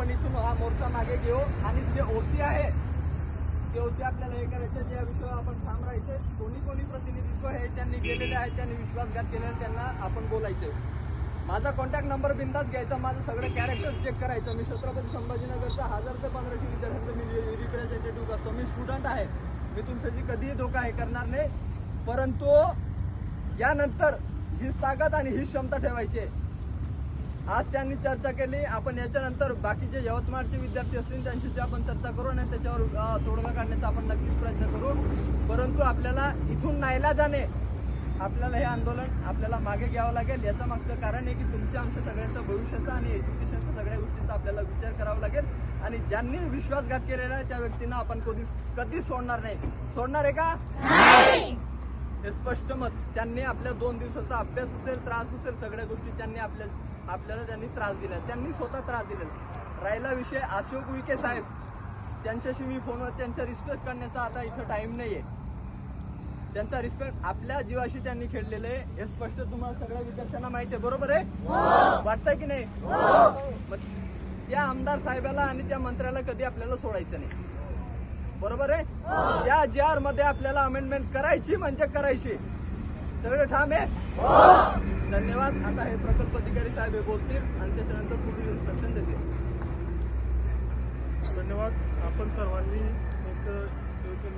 आपण इथून हा मोर्चा मागे घेऊ आणि जे ओसी आहे ते ओसी आपल्याला हे करायचे, ज्या विषयावर आपण ठाम राहायचे. कोणी प्रतिनिधित्व हे त्यांनी केलेले आहे, त्यांनी विश्वासघात केलेला, त्यांना आपण बोलायचं. माझा कॉन्टॅक्ट नंबर बिंदास घ्यायचा, माझं सगळं कॅरेक्टर चेक करायचं. मी छत्रपती संभाजीनगरचा 1000 ते 1500 विद्यार्थ्यांचं मी रिप्रेझेंटेटिव्ह करतो. मी स्टुडंट आहे, मी तुमच्याशी कधीही धोका हे करणार नाही. परंतु यानंतर हीच ताकद आणि हीच क्षमता ठेवायची. आज त्यांनी चर्चा केली, आपण याच्यानंतर बाकीचे यवतमाळचे विद्यार्थी असतील त्यांच्याशी आपण चर्चा करू आणि त्याच्यावर तोडगा काढण्याचा आपण नक्कीच प्रयत्न करू. परंतु आपल्याला इथून नाईलाजाने आपल्याला हे आंदोलन आपल्याला मागे घ्यावं लागेल. याचं मागचं कारण आहे की तुमच्या आमच्या सगळ्यांचं भविष्याचा आणि एज्युकेशनचा सगळ्या गोष्टींचा आपल्याला विचार करावा लागेल. आणि ज्यांनी विश्वासघात केलेला आहे त्या व्यक्तींना आपण कधीच सोडणार नाही. सोडणार आहे का? हे स्पष्ट मत. त्यांनी आपल्या 2 दिवसाचा अभ्यास असेल, त्रास असेल, सगळ्या गोष्टी त्यांनी आपल्याला त्यांनी त्रास दिला, त्यांनी स्वतः त्रास दिलेला. राहिला विषय अशोक उईके साहेब, त्यांच्याशी मी फोनवर त्यांचा रिस्पेक्ट करण्याचा आता इथं टाइम नाहीये. त्यांचा रिस्पेक्ट आपल्या जीवाशी त्यांनी खेळलेलं आहे, हे स्पष्ट तुम्हाला सगळ्या विद्यार्थ्यांना माहिती आहे. बरोबर आहे? वाटतंय की नाही? मग त्या आमदार साहेबाला आणि त्या मंत्र्याला कधी आपल्याला सोडायचं नाही. बरोबर आहे? त्या JR मध्ये आपल्याला अमेंडमेंट करायची म्हणजे करायची. सगळं ठाम आहे? धन्यवाद. आता हे प्रकल्प अधिकारी साहेब हे बोलतील आणि त्याच्यानंतर पुढील इन्स्ट्रक्शन देतील. धन्यवाद. आपण सर्वांनी एक